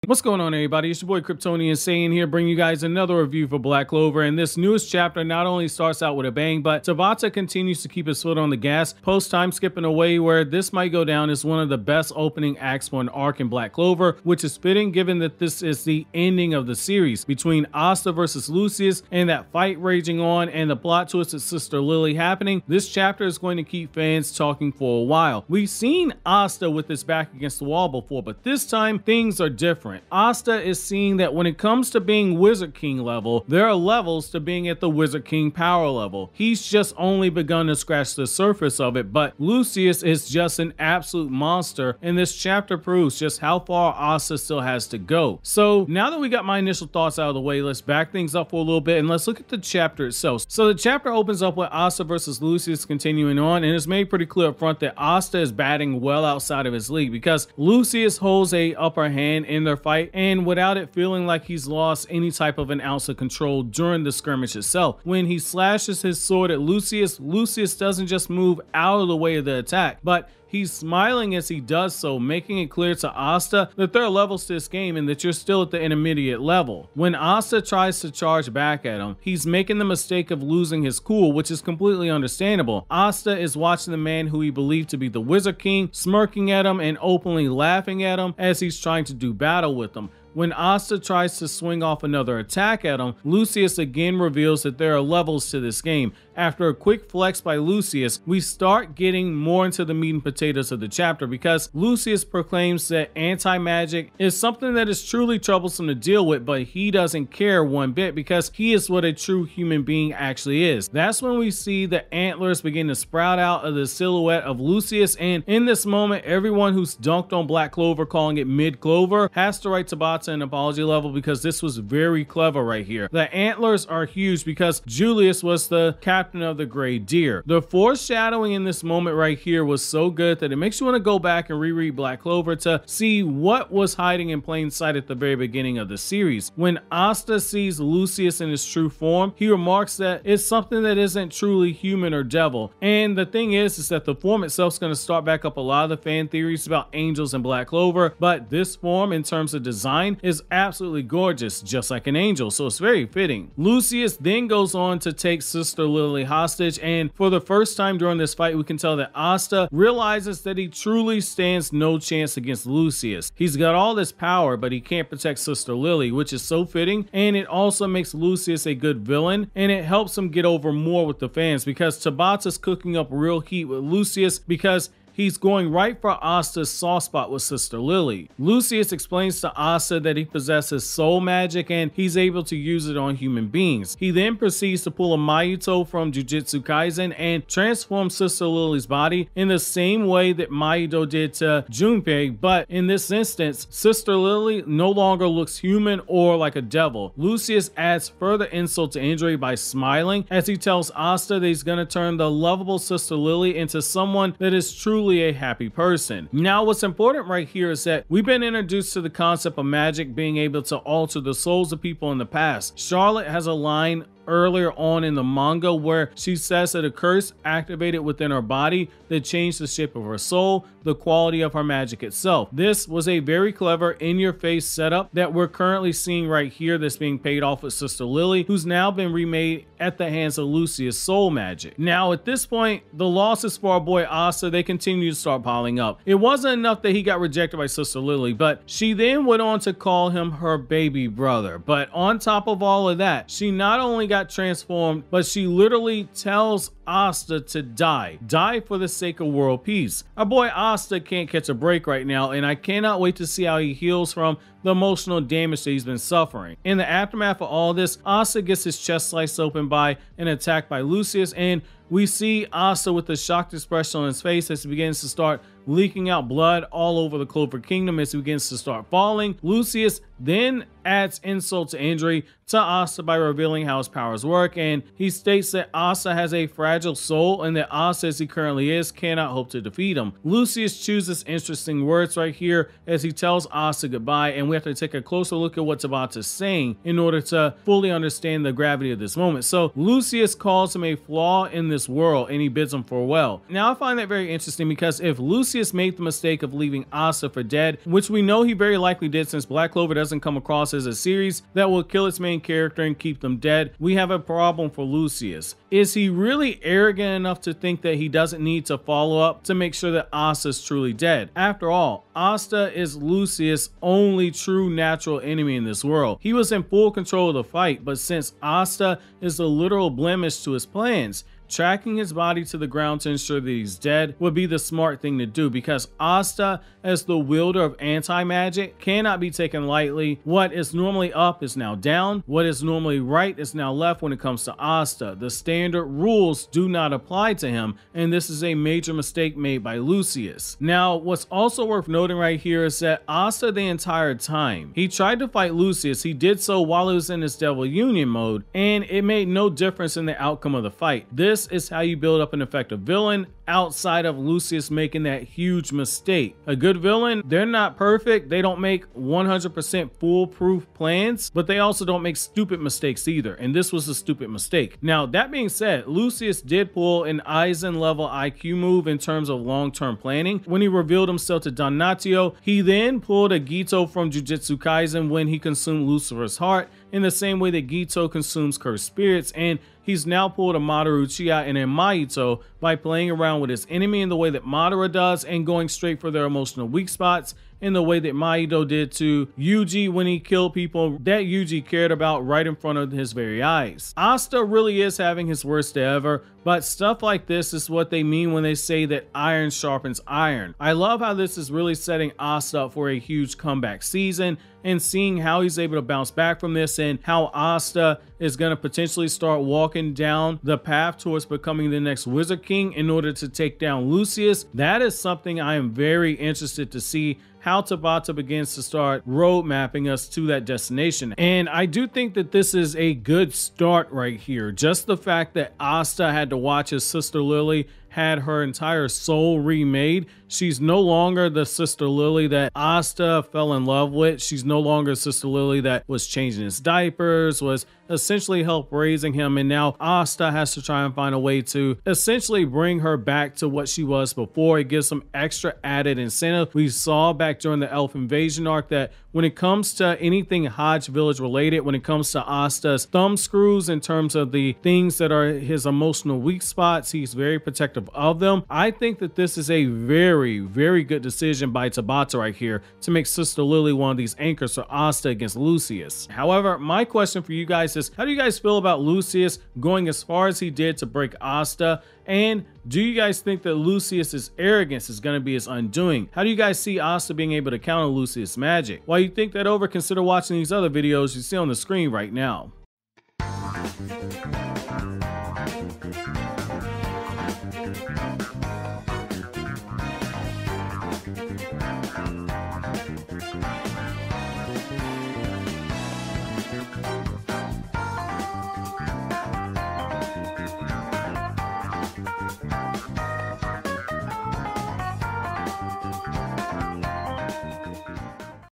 What's going on, everybody? It's your boy Kryptonian saying here, bringing you guys another review for Black Clover. And this newest chapter not only starts out with a bang, but Tabata continues to keep his foot on the gas, post-time skipping away where this might go down as one of the best opening acts for an arc in Black Clover, which is fitting given that this is the ending of the series between Asta versus Lucius and that fight raging on and the plot twist with Sister Lily happening. This chapter is going to keep fans talking for a while. We've seen Asta with his back against the wall before, but this time things are different. Asta is seeing that when it comes to being Wizard King level, there are levels to being at the Wizard King power level. He's just only begun to scratch the surface of it, but Lucius is just an absolute monster, and this chapter proves just how far Asta still has to go. So now that we got my initial thoughts out of the way, let's back things up for a little bit and let's look at the chapter itself. So the chapter opens up with Asta versus Lucius continuing on, and it's made pretty clear up front that Asta is batting well outside of his league because Lucius holds a upper hand in their fight, and without it feeling like he's lost any type of an ounce of control during the skirmish itself. When he slashes his sword at Lucius, Lucius doesn't just move out of the way of the attack, but he's smiling as he does so, making it clear to Asta that there are levels to this game and that you're still at the intermediate level. When Asta tries to charge back at him, he's making the mistake of losing his cool, which is completely understandable. Asta is watching the man who he believed to be the Wizard King, smirking at him and openly laughing at him as he's trying to do battle with him. When Asta tries to swing off another attack at him, Lucius again reveals that there are levels to this game. After a quick flex by Lucius, we start getting more into the meat and potatoes of the chapter because Lucius proclaims that anti-magic is something that is truly troublesome to deal with, but he doesn't care one bit because he is what a true human being actually is. That's when we see the antlers begin to sprout out of the silhouette of Lucius, and in this moment, everyone who's dunked on Black Clover calling it mid-Clover has to write Tabata an apology level because this was very clever right here. The antlers are huge because Julius was the captain of the Gray Deer. The foreshadowing in this moment right here was so good that it makes you want to go back and reread Black Clover to see what was hiding in plain sight at the very beginning of the series. When Asta sees Lucius in his true form, he remarks that it's something that isn't truly human or devil. And the thing is that the form itself is going to start back up a lot of the fan theories about angels and Black Clover, but this form in terms of design is absolutely gorgeous, just like an angel, so it's very fitting. Lucius then goes on to take Sister Lily hostage, and for the first time during this fight, we can tell that Asta realizes that he truly stands no chance against Lucius. He's got all this power, but he can't protect Sister Lily, which is so fitting, and it also makes Lucius a good villain, and it helps him get over more with the fans because Tabata's cooking up real heat with Lucius because he's going right for Asta's soft spot with Sister Lily. Lucius explains to Asta that he possesses soul magic and he's able to use it on human beings. He then proceeds to pull a Mayuto from Jujutsu Kaisen and transform Sister Lily's body in the same way that Mayuto did to Junpei, but in this instance, Sister Lily no longer looks human or like a devil. Lucius adds further insult to injury by smiling as he tells Asta that he's going to turn the lovable Sister Lily into someone that is truly a happy person. Now, what's important right here is that we've been introduced to the concept of magic being able to alter the souls of people in the past. Charlotte has a line earlier on in the manga where she says that a curse activated within her body that changed the shape of her soul, the quality of her magic itself. This was a very clever in-your-face setup that we're currently seeing right here that's being paid off with Sister Lily, who's now been remade at the hands of Lucius' soul magic. Now at this point, the losses for our boy Asta, they continue to start piling up. It wasn't enough that he got rejected by Sister Lily, but she then went on to call him her baby brother. But on top of all of that, she not only got transformed, but she literally tells Asta to die for the sake of world peace. Our boy Asta can't catch a break right now, and I cannot wait to see how he heals from the emotional damage that he's been suffering. In the aftermath of all this, Asta gets his chest sliced open by an attack by Lucius, and we see Asta with a shocked expression on his face as he begins to start leaking out blood all over the Clover Kingdom as he begins to start falling. Lucius then adds insult to injury to Asta by revealing how his powers work, and he states that Asta has a fragile soul and that Asta, as he currently is, cannot hope to defeat him. Lucius chooses interesting words right here as he tells Asta goodbye, and we have to take a closer look at what Tabata's saying in order to fully understand the gravity of this moment. So Lucius calls him a flaw in this world and he bids him farewell. Now I find that very interesting because if Lucius made the mistake of leaving Asta for dead, which we know he very likely did since Black Clover doesn't come across as a series that will kill its main character and keep them dead, we have a problem for Lucius. Is he really arrogant enough to think that he doesn't need to follow up to make sure that Asta is truly dead? After all, Asta is Lucius' only true natural enemy in this world. He was in full control of the fight, but since Asta is the literal blemish to his plans, tracking his body to the ground to ensure that he's dead would be the smart thing to do, because Asta, as the wielder of anti-magic, cannot be taken lightly. What is normally up is now down. What is normally right is now left when it comes to Asta. The standard rules do not apply to him, and this is a major mistake made by Lucius. Now, what's also worth noting right here is that Asta, the entire time he tried to fight Lucius, he did so while he was in his Devil Union mode, and it made no difference in the outcome of the fight. This is how you build up an effective villain outside of Lucius making that huge mistake. A good villain, they're not perfect. They don't make 100% foolproof plans, but they also don't make stupid mistakes either. And this was a stupid mistake. Now, that being said, Lucius did pull an Aizen level IQ move in terms of long-term planning. When he revealed himself to Donatio, he then pulled a Gito from Jujutsu Kaisen when he consumed Lucifer's heart, in the same way that Gito consumes cursed spirits, and he's now pulled a Madara Uchiha and a Mahito by playing around with his enemy in the way that Madara does and going straight for their emotional weak spots in the way that Mahito did to Yuji when he killed people that Yuji cared about right in front of his very eyes. Asta really is having his worst day ever, but stuff like this is what they mean when they say that iron sharpens iron. I love how this is really setting Asta up for a huge comeback season, and seeing how he's able to bounce back from this and how Asta is going to potentially start walking down the path towards becoming the next Wizard King in order to take down Lucius. That is something I am very interested to see, how Tabata begins to start road mapping us to that destination. And I do think that this is a good start right here. Just the fact that Asta had to watch his sister Lily had her entire soul remade. She's no longer the Sister Lily that Asta fell in love with. She's no longer Sister Lily that was changing his diapers, was essentially help raising him, and now Asta has to try and find a way to essentially bring her back to what she was before. It gives some extra added incentive. We saw back during the Elf Invasion arc that when it comes to anything Hodge Village related, when it comes to Asta's thumb screws in terms of the things that are his emotional weak spots, he's very protective of them. I think that this is a very, very good decision by Tabata right here to make Sister Lily one of these anchors for Asta against Lucius. However, my question for you guys is, how do you guys feel about Lucius going as far as he did to break Asta? And do you guys think that Lucius's arrogance is going to be his undoing? How do you guys see Asta being able to counter Lucius' magic? While you think that over, consider watching these other videos you see on the screen right now.